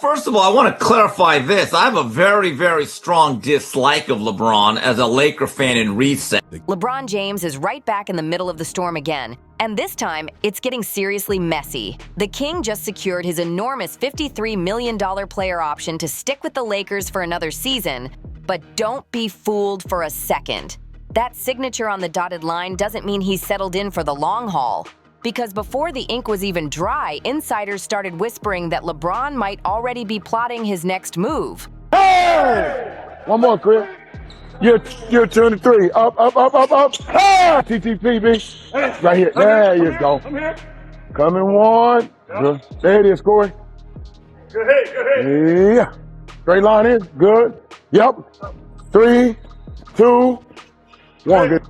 First of all, I want to clarify this. I have a very, very strong dislike of LeBron as a Laker fan in recess. LeBron James is right back in the middle of the storm again. And this time, it's getting seriously messy. The King just secured his enormous $53 million player option to stick with the Lakers for another season. But don't be fooled for a second. That signature on the dotted line doesn't mean he's settled in for the long haul. Because before the ink was even dry, insiders started whispering that LeBron might already be plotting his next move. Hey! One more, Chris. You're 23. Up. Ah! TTP, B. Right here. There you go. I'm here. Coming one. Good. There it is, Corey. Good hit. Yeah. Straight line in. Good. Yep. 3, 2, 1. Good.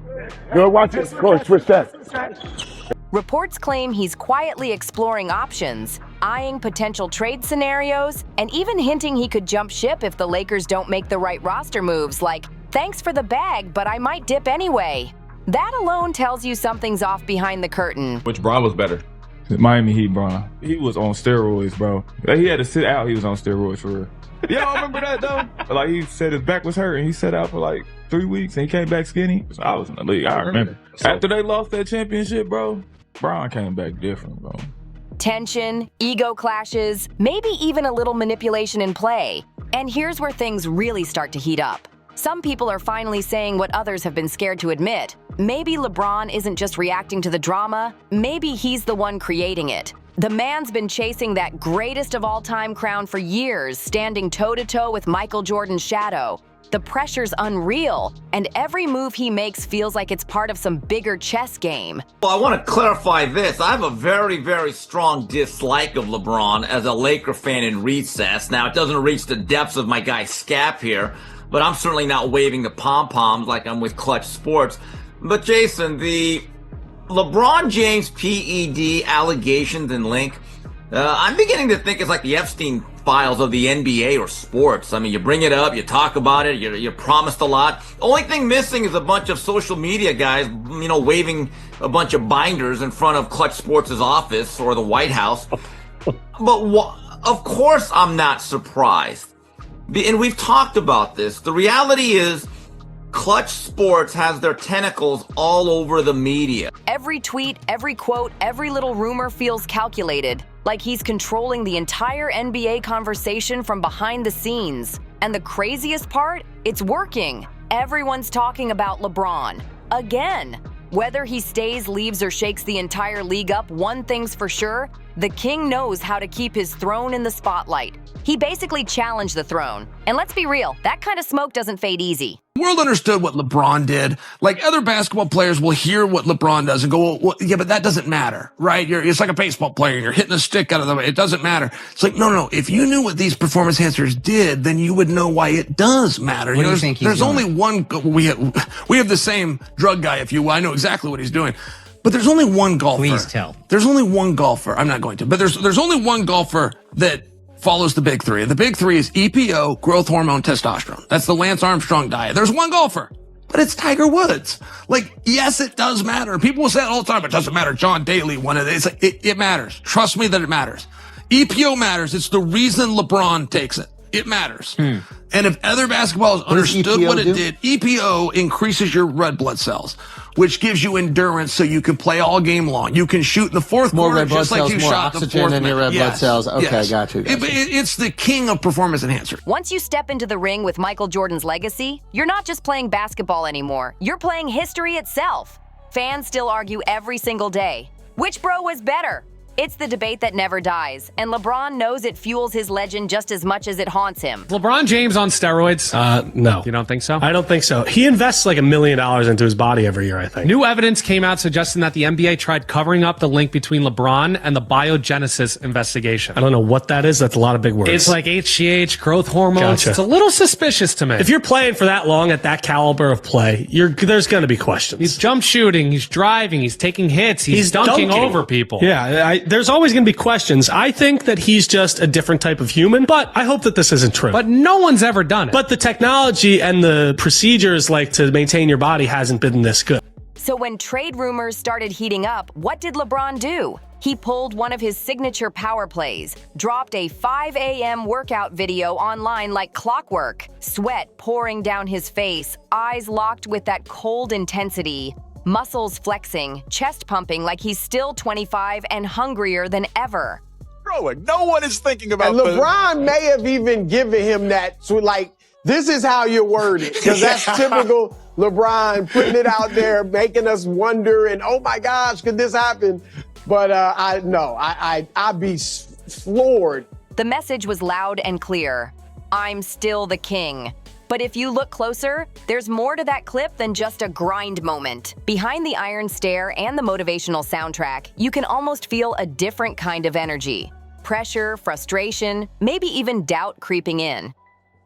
Good. Watch it. Corey, switch that. Reports claim he's quietly exploring options, eyeing potential trade scenarios, and even hinting he could jump ship if the Lakers don't make the right roster moves, like, thanks for the bag, but I might dip anyway. That alone tells you something's off behind the curtain. Which Bron was better? Miami Heat, Bron. He was on steroids, bro. He had to sit out. He was on steroids for real. Y'all remember that, though? Like, he said his back was hurt, and he sat out for like 3 weeks, and he came back skinny. So I was in the league. I remember. After they lost that championship, bro, Bron came back different, bro. Tension, ego clashes, maybe even a little manipulation in play. And here's where things really start to heat up. Some people are finally saying what others have been scared to admit. Maybe LeBron isn't just reacting to the drama, maybe he's the one creating it. The man's been chasing that greatest of all time crown for years, standing toe-to-toe with Michael Jordan's shadow. The pressure's unreal, and every move he makes feels like it's part of some bigger chess game. Well, I want to clarify this. I have a very, very strong dislike of LeBron as a Laker fan in recess. Now, it doesn't reach the depths of my guy Scap here, but I'm certainly not waving the pom-poms like I'm with Clutch Sports. But Jason, the LeBron James PED allegations and link, I'm beginning to think it's like the Epstein files of the NBA or sports. I mean, you bring it up, you talk about it, you're promised a lot. Only thing missing is a bunch of social media guys, waving a bunch of binders in front of Clutch Sports' office or the White House. But of course I'm not surprised. And we've talked about this. The reality is Clutch Sports has their tentacles all over the media. Every tweet, every quote, every little rumor feels calculated, like he's controlling the entire NBA conversation from behind the scenes. And the craziest part? It's working. Everyone's talking about LeBron. Again. Whether he stays, leaves, or shakes the entire league up, one thing's for sure, the King knows how to keep his throne in the spotlight. He basically challenged the throne. And let's be real, that kind of smoke doesn't fade easy. The world understood what LeBron did. Like, other basketball players will hear what LeBron does and go, well, yeah, but that doesn't matter, right? It's like a baseball player. You're hitting a stick out of the way. It doesn't matter. It's like, no. If you knew what these performance enhancers did, then you would know why it does matter. What do you think he's there's doing? only one. We have the same drug guy, if you will. I know exactly what he's doing. But there's only one golfer. Please tell. There's only one golfer. I'm not going to. But there's only one golfer that follows the big three. And the big three is EPO, growth hormone, testosterone. That's the Lance Armstrong diet. There's one golfer, but it's Tiger Woods. Like, yes, it does matter. People will say it all the time. It doesn't matter. John Daly, one of the, it's like, it matters. Trust me that it matters. EPO matters. It's the reason LeBron takes it. It matters. And if other basketballers understood what it did, EPO increases your red blood cells, which gives you endurance so you can play all game long. You can shoot in the fourth More quarter red blood just like cells, you more shot the oxygen fourth in your minute. red blood cells. Okay, got you. It's the king of performance enhancer. Once you step into the ring with Michael Jordan's legacy, you're not just playing basketball anymore. You're playing history itself. Fans still argue every single day. Which bro was better? It's the debate that never dies, and LeBron knows it fuels his legend just as much as it haunts him. LeBron James on steroids? No. You don't think so? I don't think so. He invests like $1 million into his body every year, I think. New evidence came out suggesting that the NBA tried covering up the link between LeBron and the biogenesis investigation. I don't know what that is. That's a lot of big words. It's like HGH, growth hormones. Gotcha. It's a little suspicious to me. If you're playing for that long at that caliber of play, there's going to be questions. He's jump shooting, he's driving, he's taking hits, he's dunking over people. Yeah, there's always going to be questions. I think that he's just a different type of human, but I hope that this isn't true. But no one's ever done it. But the technology and the procedures like to maintain your body hasn't been this good. So when trade rumors started heating up, what did LeBron do? He pulled one of his signature power plays, dropped a 5 a.m. workout video online like clockwork, sweat pouring down his face, eyes locked with that cold intensity, muscles flexing, chest pumping like he's still 25 and hungrier than ever. No one is thinking about and LeBron may have even given him that, so like, this is how you word it, because that's typical LeBron, putting it out there, making us wonder, and oh my gosh, could this happen? But I'd be floored. The message was loud and clear. I'm still the king. But if you look closer, there's more to that clip than just a grind moment. Behind the iron stare and the motivational soundtrack, you can almost feel a different kind of energy. Pressure, frustration, maybe even doubt creeping in.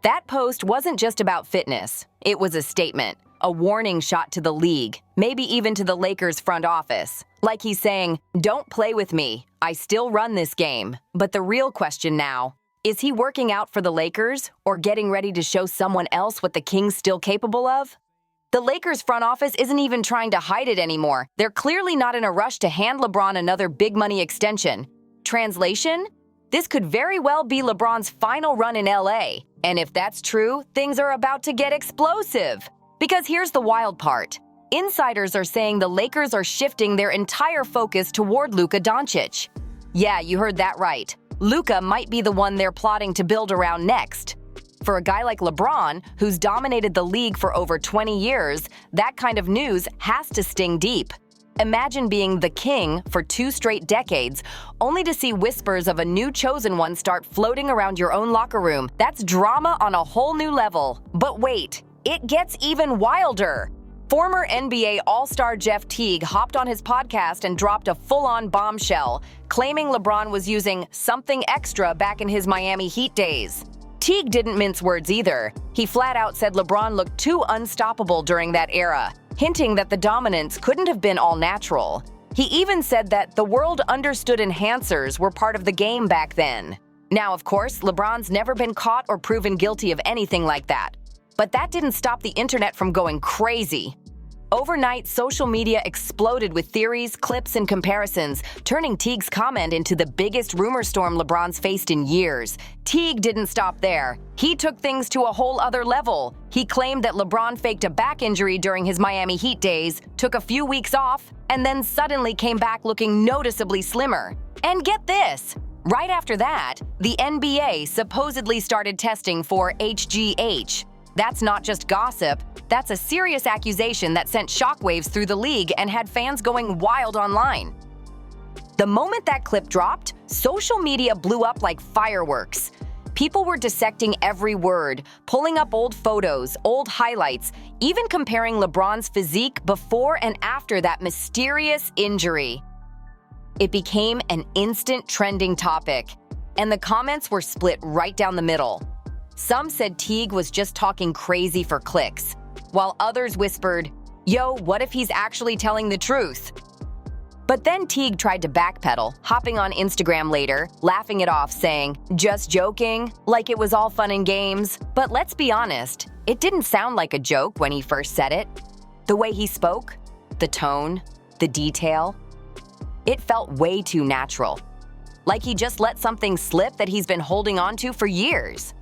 That post wasn't just about fitness. It was a statement, a warning shot to the league, maybe even to the Lakers front office. Like he's saying, don't play with me. I still run this game. But the real question now, is he working out for the Lakers or getting ready to show someone else what the King's still capable of? The Lakers front office isn't even trying to hide it anymore. They're clearly not in a rush to hand LeBron another big money extension. Translation? This could very well be LeBron's final run in LA. And if that's true, things are about to get explosive. Because here's the wild part. Insiders are saying the Lakers are shifting their entire focus toward Luka Doncic. Yeah, you heard that right. Luka might be the one they're plotting to build around next. For a guy like LeBron, who's dominated the league for over 20 years, that kind of news has to sting deep. Imagine being the king for 2 straight decades, only to see whispers of a new chosen one start floating around your own locker room. That's drama on a whole new level. But wait, it gets even wilder. Former NBA All-Star Jeff Teague hopped on his podcast and dropped a full-on bombshell, claiming LeBron was using something extra back in his Miami Heat days. Teague didn't mince words either. He flat out said LeBron looked too unstoppable during that era, hinting that the dominance couldn't have been all natural. He even said that the world understood enhancers were part of the game back then. Now, of course, LeBron's never been caught or proven guilty of anything like that. But that didn't stop the internet from going crazy. Overnight, social media exploded with theories, clips, and comparisons, turning Teague's comment into the biggest rumor storm LeBron's faced in years. Teague didn't stop there. He took things to a whole other level. He claimed that LeBron faked a back injury during his Miami Heat days, took a few weeks off, and then suddenly came back looking noticeably slimmer. And get this! Right after that, the NBA supposedly started testing for HGH. That's not just gossip, that's a serious accusation that sent shockwaves through the league and had fans going wild online. The moment that clip dropped, social media blew up like fireworks. People were dissecting every word, pulling up old photos, old highlights, even comparing LeBron's physique before and after that mysterious injury. It became an instant trending topic, and the comments were split right down the middle. Some said Teague was just talking crazy for clicks, while others whispered, "Yo, what if he's actually telling the truth?" But then Teague tried to backpedal, hopping on Instagram later, laughing it off, saying, "Just joking," like it was all fun and games. But let's be honest, it didn't sound like a joke when he first said it. The way he spoke, the tone, the detail, it felt way too natural. Like he just let something slip that he's been holding on to for years.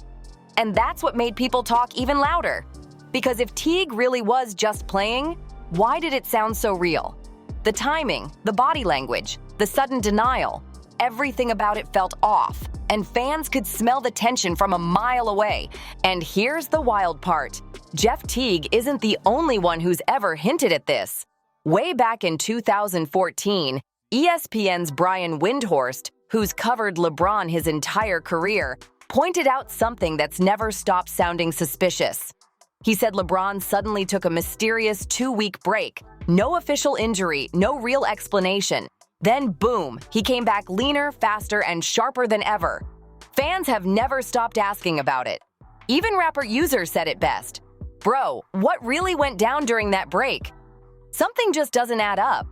And that's what made people talk even louder. Because if Teague really was just playing, why did it sound so real? The timing, the body language, the sudden denial, everything about it felt off, and fans could smell the tension from a mile away. And here's the wild part. Jeff Teague isn't the only one who's ever hinted at this. Way back in 2014, ESPN's Brian Windhorst, who's covered LeBron his entire career, pointed out something that's never stopped sounding suspicious. He said LeBron suddenly took a mysterious 2-week break. No official injury, no real explanation. Then boom, he came back leaner, faster, and sharper than ever. Fans have never stopped asking about it. Even rapper User said it best. Bro, what really went down during that break? Something just doesn't add up.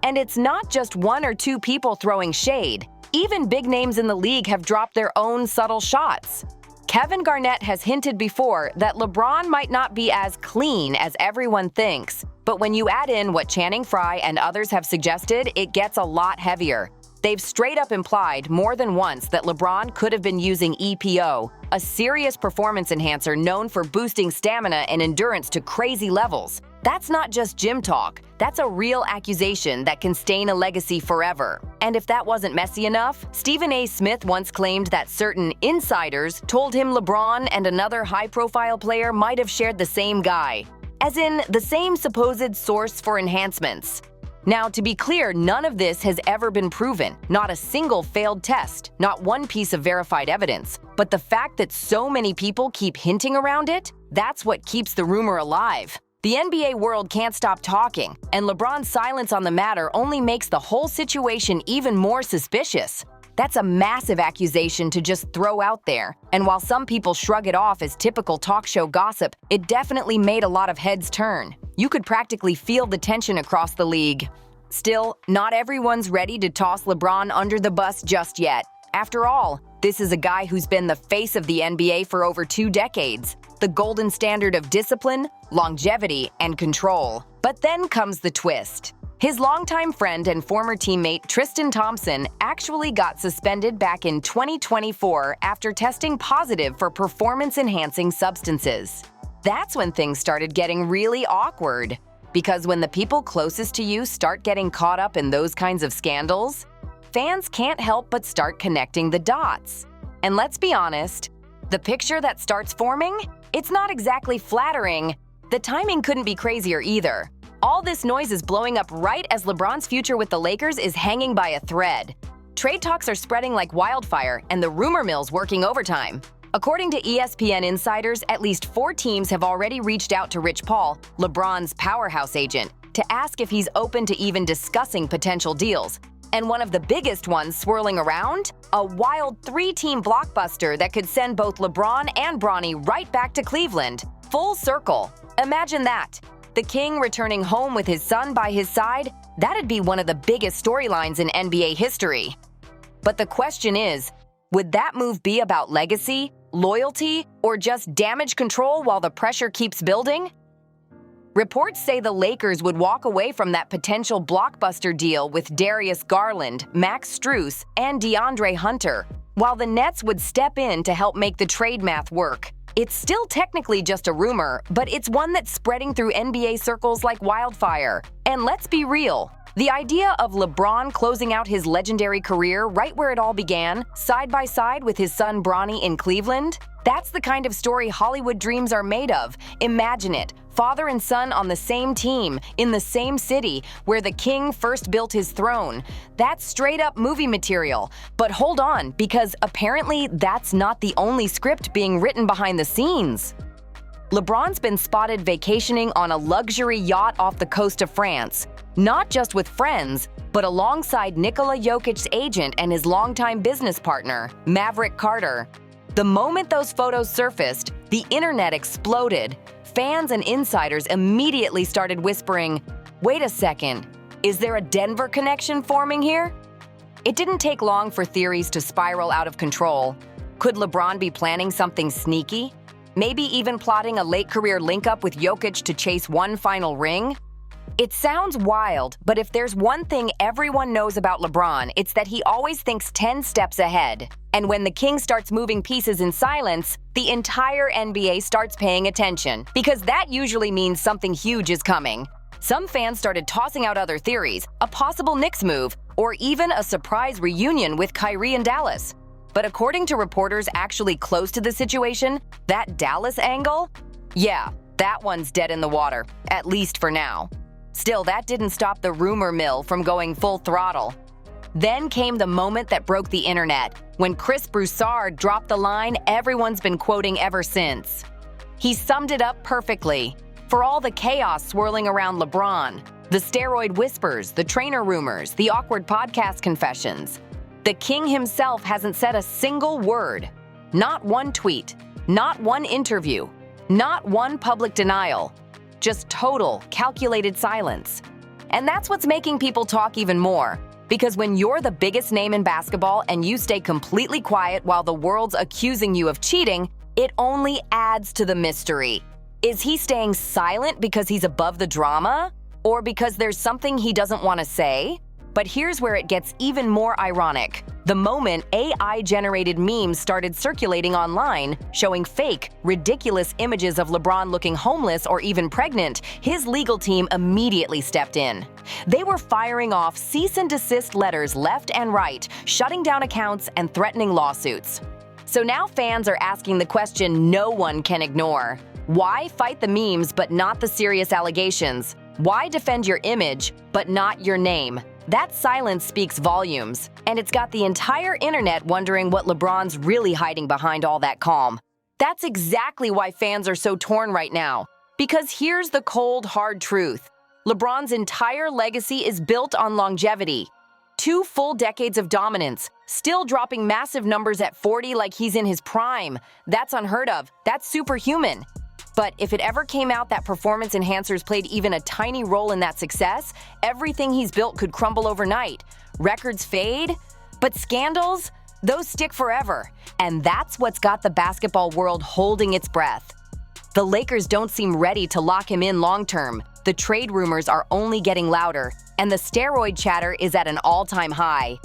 And it's not just 1 or 2 people throwing shade. Even big names in the league have dropped their own subtle shots. Kevin Garnett has hinted before that LeBron might not be as clean as everyone thinks. But when you add in what Channing Frye and others have suggested, it gets a lot heavier. They've straight up implied more than once that LeBron could have been using EPO, a serious performance enhancer known for boosting stamina and endurance to crazy levels. That's not just gym talk. That's a real accusation that can stain a legacy forever. And if that wasn't messy enough, Stephen A. Smith once claimed that certain insiders told him LeBron and another high-profile player might have shared the same guy, as in the same supposed source for enhancements. Now, to be clear, none of this has ever been proven. Not a single failed test, not one piece of verified evidence. But the fact that so many people keep hinting around it, that's what keeps the rumor alive. The NBA world can't stop talking, and LeBron's silence on the matter only makes the whole situation even more suspicious. That's a massive accusation to just throw out there, and while some people shrug it off as typical talk show gossip, it definitely made a lot of heads turn. You could practically feel the tension across the league. Still, not everyone's ready to toss LeBron under the bus just yet. After all, this is a guy who's been the face of the NBA for over 2 decades, the golden standard of discipline, longevity, and control. But then comes the twist. His longtime friend and former teammate Tristan Thompson actually got suspended back in 2024 after testing positive for performance-enhancing substances. That's when things started getting really awkward. Because when the people closest to you start getting caught up in those kinds of scandals, fans can't help but start connecting the dots. And let's be honest, the picture that starts forming, it's not exactly flattering. The timing couldn't be crazier either. All this noise is blowing up right as LeBron's future with the Lakers is hanging by a thread. Trade talks are spreading like wildfire, and the rumor mill's working overtime. According to ESPN insiders, at least 4 teams have already reached out to Rich Paul, LeBron's powerhouse agent, to ask if he's open to even discussing potential deals. And one of the biggest ones swirling around? A wild 3-team blockbuster that could send both LeBron and Bronny right back to Cleveland. Full circle. Imagine that. The King returning home with his son by his side? That'd be one of the biggest storylines in NBA history. But the question is, would that move be about legacy, loyalty, or just damage control while the pressure keeps building? Reports say the Lakers would walk away from that potential blockbuster deal with Darius Garland, Max Strus, and DeAndre Hunter, while the Nets would step in to help make the trade math work. It's still technically just a rumor, but it's one that's spreading through NBA circles like wildfire. And let's be real, the idea of LeBron closing out his legendary career right where it all began, side by side with his son Bronny in Cleveland, that's the kind of story Hollywood dreams are made of. Imagine it, father and son on the same team, in the same city, where the king first built his throne. That's straight-up movie material. But hold on, because apparently that's not the only script being written behind the scenes. LeBron's been spotted vacationing on a luxury yacht off the coast of France, not just with friends, but alongside Nikola Jokic's agent and his longtime business partner, Maverick Carter. The moment those photos surfaced, the internet exploded. Fans and insiders immediately started whispering, "Wait a second, is there a Denver connection forming here?" It didn't take long for theories to spiral out of control. Could LeBron be planning something sneaky? Maybe even plotting a late-career link-up with Jokic to chase one final ring? It sounds wild, but if there's one thing everyone knows about LeBron, it's that he always thinks 10 steps ahead. And when the king starts moving pieces in silence, the entire NBA starts paying attention, because that usually means something huge is coming. Some fans started tossing out other theories, a possible Knicks move, or even a surprise reunion with Kyrie in Dallas. But according to reporters actually close to the situation, that Dallas angle? Yeah, that one's dead in the water, at least for now. Still, that didn't stop the rumor mill from going full throttle. Then came the moment that broke the internet, when Chris Broussard dropped the line everyone's been quoting ever since. He summed it up perfectly. For all the chaos swirling around LeBron, the steroid whispers, the trainer rumors, the awkward podcast confessions, the king himself hasn't said a single word. Not one tweet, not one interview, not one public denial. Just total, calculated silence. And that's what's making people talk even more. Because when you're the biggest name in basketball and you stay completely quiet while the world's accusing you of cheating, it only adds to the mystery. Is he staying silent because he's above the drama? Or because there's something he doesn't want to say? But here's where it gets even more ironic. The moment AI-generated memes started circulating online, showing fake, ridiculous images of LeBron looking homeless or even pregnant, his legal team immediately stepped in. They were firing off cease and desist letters left and right, shutting down accounts and threatening lawsuits. So now fans are asking the question no one can ignore. Why fight the memes but not the serious allegations? Why defend your image but not your name? That silence speaks volumes, and it's got the entire internet wondering what LeBron's really hiding behind all that calm. That's exactly why fans are so torn right now. Because here's the cold, hard truth. LeBron's entire legacy is built on longevity. 2 full decades of dominance, still dropping massive numbers at 40 like he's in his prime. That's unheard of. That's superhuman. But if it ever came out that performance enhancers played even a tiny role in that success, everything he's built could crumble overnight. Records fade, but scandals, those stick forever. And that's what's got the basketball world holding its breath. The Lakers don't seem ready to lock him in long-term. The trade rumors are only getting louder, and the steroid chatter is at an all-time high.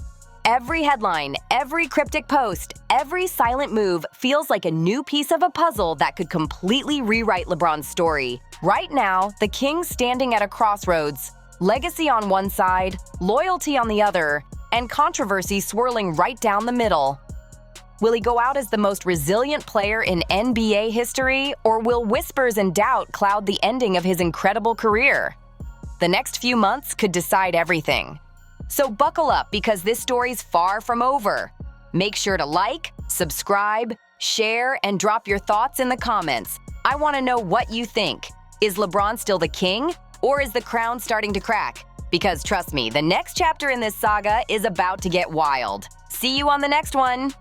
Every headline, every cryptic post, every silent move feels like a new piece of a puzzle that could completely rewrite LeBron's story. Right now, the King's standing at a crossroads. Legacy on one side, loyalty on the other, and controversy swirling right down the middle. Will he go out as the most resilient player in NBA history, or will whispers and doubt cloud the ending of his incredible career? The next few months could decide everything. So buckle up because this story's far from over. Make sure to like, subscribe, share, and drop your thoughts in the comments. I want to know what you think. Is LeBron still the king, or is the crown starting to crack? Because trust me, the next chapter in this saga is about to get wild. See you on the next one.